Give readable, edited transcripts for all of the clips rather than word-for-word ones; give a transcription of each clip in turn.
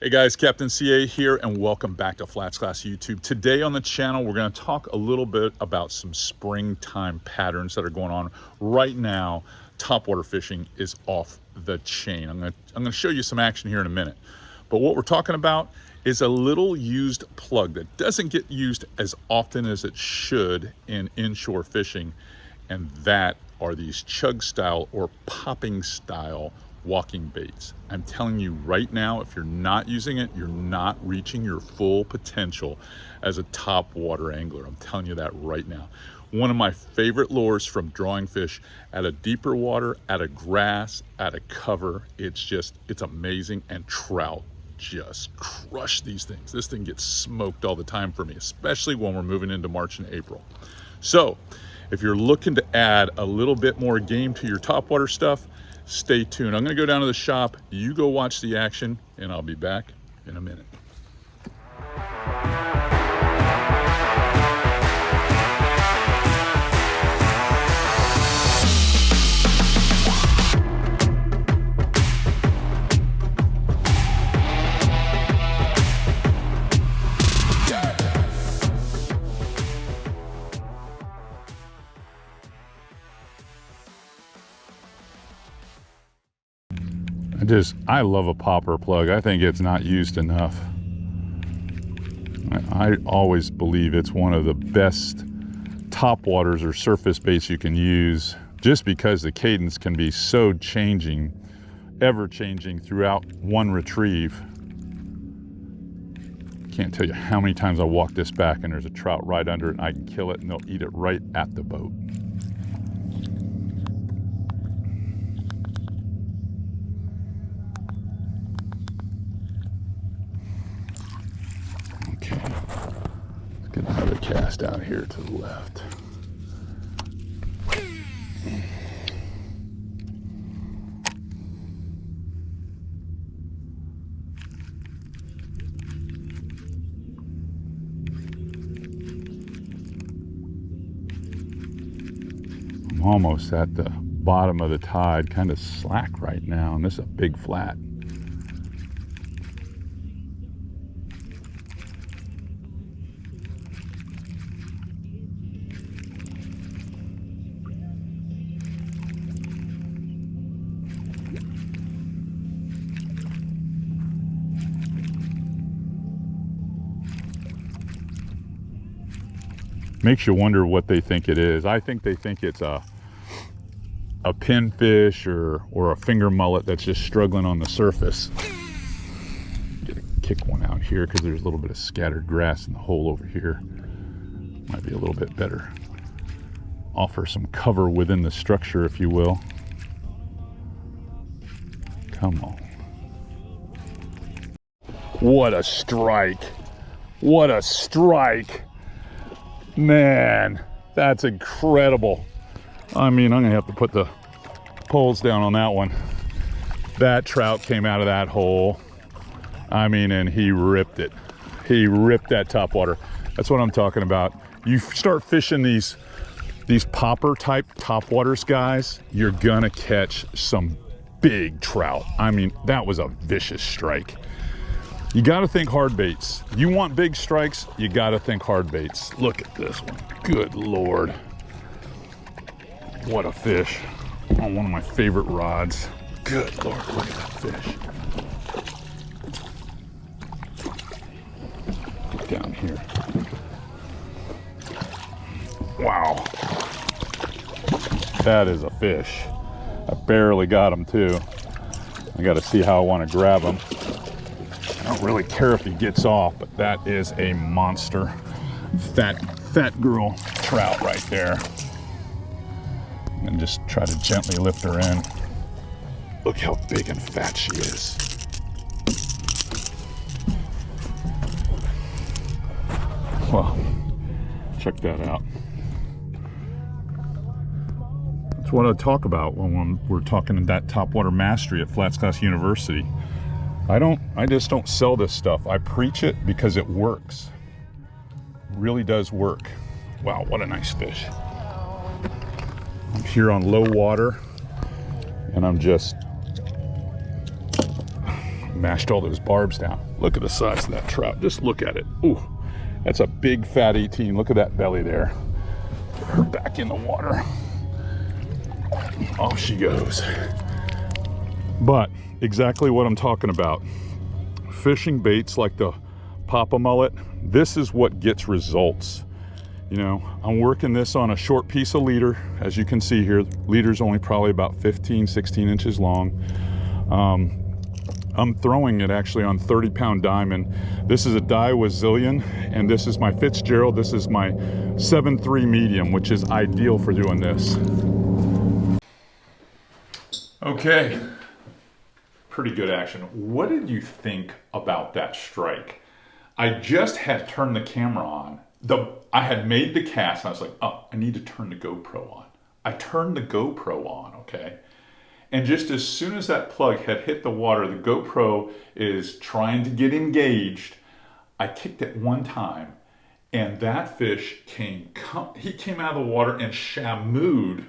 Hey guys, Captain CA here, and welcome back to FlatsClass YouTube. Today on the channel, we're going to talk a little bit about some springtime patterns that are going on right now. Topwater fishing is off the chain. I'm going to show you some action here in a minute. But what we're talking about is a little used plug that doesn't get used as often as it should in inshore fishing, and that are these chug style or popping style walking baits. I'm telling you right now, if you're not using it, you're not reaching your full potential as a top water angler. I'm telling you that right now. One of my favorite lures from drawing fish at a deeper water, at a grass, at a cover. It's amazing. And trout just crush these things. This thing gets smoked all the time for me, especially when we're moving into March and April. So if you're looking to add a little bit more game to your topwater stuff, stay tuned. I'm going to go down to the shop. You go watch the action, and I'll be back in a minute. I love a popper plug. I think it's not used enough. I always believe it's one of the best topwaters or surface baits you can use, just because the cadence can be so changing, ever changing throughout one retrieve. Can't tell you how many times I walk this back and there's a trout right under it and I can kill it and they'll eat it right at the boat. Another cast out here to the left. I'm almost at the bottom of the tide, kind of slack right now, and this is a big flat. Makes you wonder what they think it is. I think they think it's a pinfish or a finger mullet that's just struggling on the surface. Get a kick one out here because there's a little bit of scattered grass in the hole over here. Might be a little bit better. Offer some cover within the structure, if you will. Come on. What a strike. What a strike. Man, that's incredible. I mean, I'm gonna have to put the poles down on that one. That trout came out of that hole. I mean, and he ripped it. He ripped that topwater. That's what I'm talking about. You start fishing these popper type topwaters, guys, you're gonna catch some big trout. I mean, that was a vicious strike. You got to think hard baits. You want big strikes, you got to think hard baits. Look at this one. Good Lord. What a fish. On one of my favorite rods. Good Lord, look at that fish. Get down here. Wow. That is a fish. I barely got him too. I got to see how I want to grab him. I don't really care if he gets off, but that is a monster. Fat girl trout right there. And just try to gently lift her in. Look how big and fat she is. Well, check that out. That's what I talk about when we're talking that topwater mastery at FlatsClass University. I just don't sell this stuff. I preach it because it works. It really does work. Wow, what a nice fish. I'm here on low water and I'm just mashed all those barbs down. Look at the size of that trout. Just look at it. Ooh, that's a big fat 18. Look at that belly there. Get her back in the water. Off she goes. But exactly what I'm talking about. Fishing baits like the Papa Mullet, this is what gets results. You know, I'm working this on a short piece of leader. As you can see here, leader's only probably about 15, 16 inches long. I'm throwing it actually on 30-pound diamond. This is a Daiwa Zillion, and this is my Fitzgerald. This is my 7.3 medium, which is ideal for doing this. Okay, pretty good action. What did you think about that strike? I just had turned the camera on. I had made the cast, and I was like, oh, I need to turn the GoPro on. I turned the GoPro on, okay? And just as soon as that plug had hit the water, the GoPro is trying to get engaged. I kicked it one time, and that fish came out of the water and shamooed.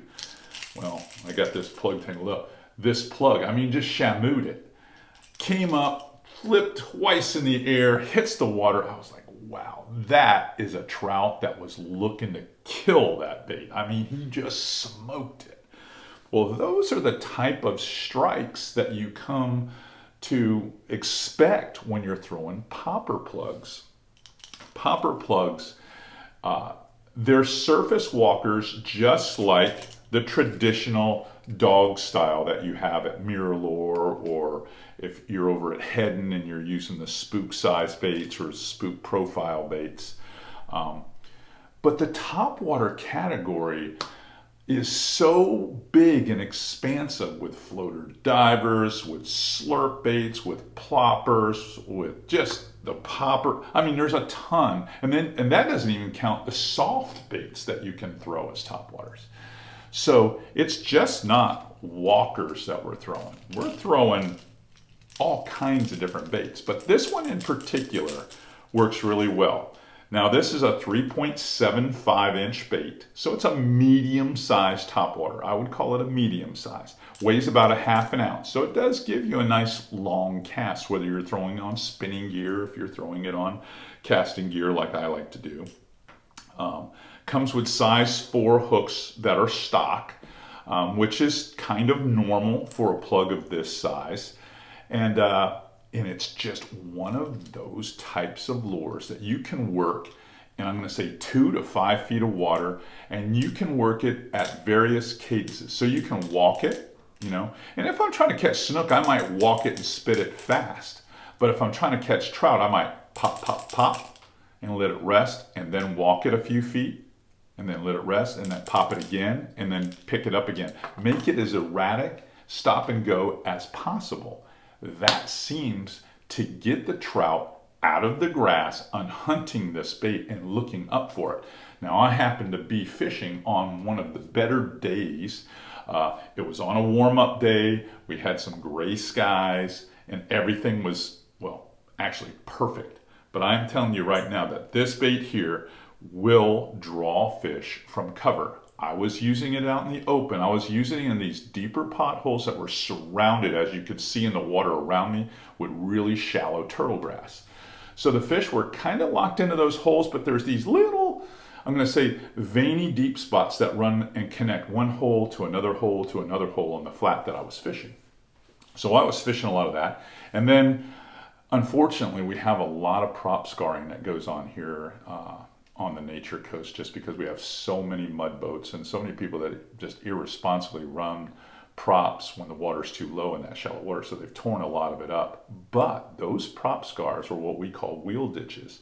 Well, I got this plug tangled up. This plug, I mean, just shamooed it. Came up, flipped twice in the air, hits the water. I was like, wow, that is a trout that was looking to kill that bait. I mean, he just smoked it. Well, those are the type of strikes that you come to expect when you're throwing popper plugs. Popper plugs, they're surface walkers just like the traditional dog style that you have at Mirrolure, or if you're over at Heddon and you're using the spook size baits or spook profile baits. But the topwater category is so big and expansive with floater divers, with slurp baits, with ploppers, with just the popper. I mean, there's a ton. And that doesn't even count the soft baits that you can throw as topwaters. So it's just not walkers that we're throwing. We're throwing all kinds of different baits, but this one in particular works really well. Now this is a 3.75 inch bait, so it's a medium-sized topwater. I would call it a medium size. Weighs about a ½ ounce, so it does give you a nice long cast, whether you're throwing on spinning gear, if you're throwing it on casting gear like I like to do. Comes with size 4 hooks that are stock, which is kind of normal for a plug of this size. And it's just one of those types of lures that you can work, and I'm going to say 2 to 5 feet of water, and you can work it at various cadences. So you can walk it, you know, and if I'm trying to catch snook, I might walk it and spit it fast. But if I'm trying to catch trout, I might pop, pop, pop, and let it rest, and then walk it a few feet, and then let it rest, and then pop it again, and then pick it up again. Make it as erratic, stop and go as possible. That seems to get the trout out of the grass on hunting this bait and looking up for it. Now, I happened to be fishing on one of the better days. It was on a warm-up day. We had some gray skies, and everything was, well, actually perfect. But I'm telling you right now that this bait here will draw fish from cover. I was using it out in the open. I was using it in these deeper potholes that were surrounded, as you could see in the water around me, with really shallow turtle grass. So the fish were kind of locked into those holes, but there's these little, I'm going to say, veiny deep spots that run and connect one hole to another hole to another hole on the flat that I was fishing. So I was fishing a lot of that. And then, unfortunately, we have a lot of prop scarring that goes on here on the Nature Coast, just because we have so many mud boats and so many people that just irresponsibly run props when the water's too low in that shallow water. So they've torn a lot of it up. But those prop scars are what we call wheel ditches.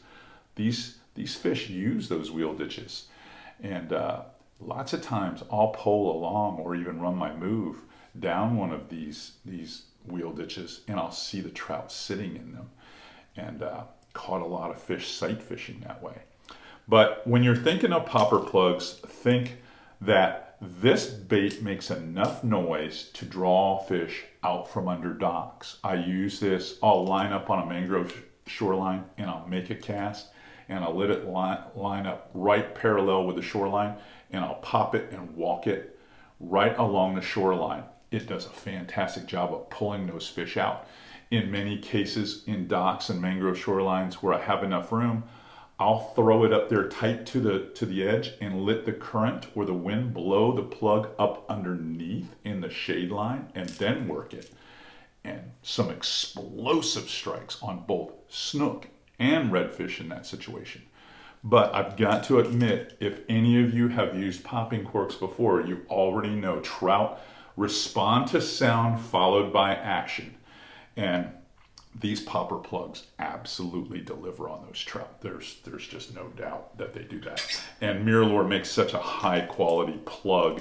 These fish use those wheel ditches. And lots of times I'll pole along or even run my move down one of these wheel ditches, and I'll see the trout sitting in them, and caught a lot of fish sight fishing that way. But when you're thinking of popper plugs, think that this bait makes enough noise to draw fish out from under docks. I use this, I'll line up on a mangrove shoreline and I'll make a cast, and I'll let it line up right parallel with the shoreline, and I'll pop it and walk it right along the shoreline. It does a fantastic job of pulling those fish out. In many cases, in docks and mangrove shorelines where I have enough room, I'll throw it up there tight to the edge and let the current or the wind blow the plug up underneath in the shade line and then work it. And some explosive strikes on both snook and redfish in that situation. But I've got to admit, if any of you have used popping corks before, you already know trout respond to sound followed by action. And these popper plugs absolutely deliver on those trout. There's just no doubt that they do that. And Mirrolure makes such a high quality plug.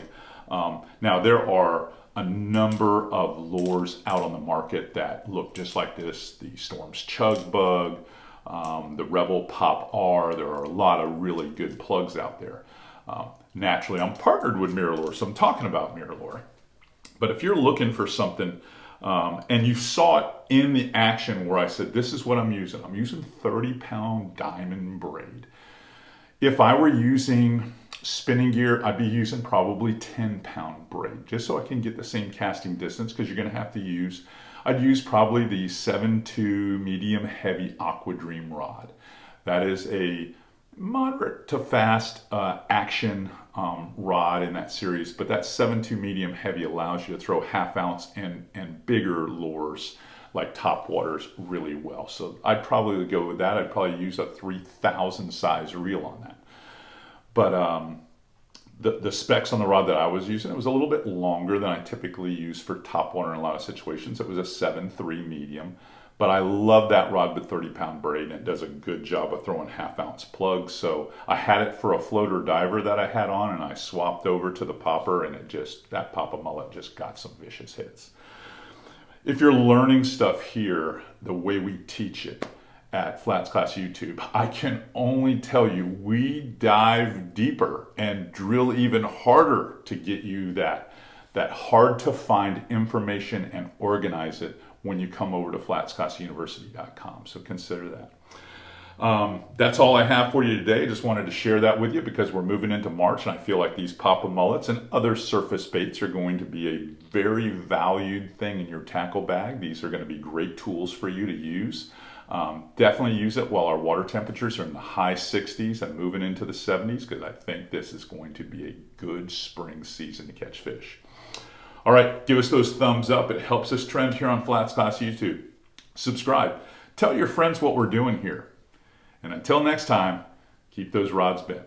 Now there are a number of lures out on the market that look just like this. The Storm's Chug Bug, the Rebel Pop R. There are a lot of really good plugs out there. Naturally, I'm partnered with Mirrolure, so I'm talking about Mirrolure. But if you're looking for something, and you saw it in the action where I said, this is what I'm using 30-pound diamond braid. If I were using spinning gear, I'd be using probably 10-pound braid, just so I can get the same casting distance, because you're going to have to use, I'd use probably the 7.2 medium heavy Aqua Dream rod. That is a moderate to fast action rod in that series, but that 7.2 medium heavy allows you to throw half-ounce and bigger lures like Topwaters really well. So I'd probably go with that. I'd probably use a 3,000 size reel on that. But the specs on the rod that I was using, it was a little bit longer than I typically use for topwater in a lot of situations. It was a 7.3 medium, but I love that rod with 30-pound braid, and it does a good job of throwing half-ounce plugs. So I had it for a floater diver that I had on, and I swapped over to the popper, and that popper mullet just got some vicious hits. If you're learning stuff here the way we teach it at FlatsClass YouTube, I can only tell you we dive deeper and drill even harder to get you that hard to find information and organize it when you come over to FlatsClassUniversity.com. So consider that. That's all I have for you today. Just wanted to share that with you because we're moving into March, and I feel like these popper mullets and other surface baits are going to be a very valued thing in your tackle bag. These are going to be great tools for you to use. Definitely use it while our water temperatures are in the high 60s and moving into the 70s, because I think this is going to be a good spring season to catch fish. All right, give us those thumbs up. It helps us trend here on FlatsClass YouTube. Subscribe. Tell your friends what we're doing here. And until next time, keep those rods bent.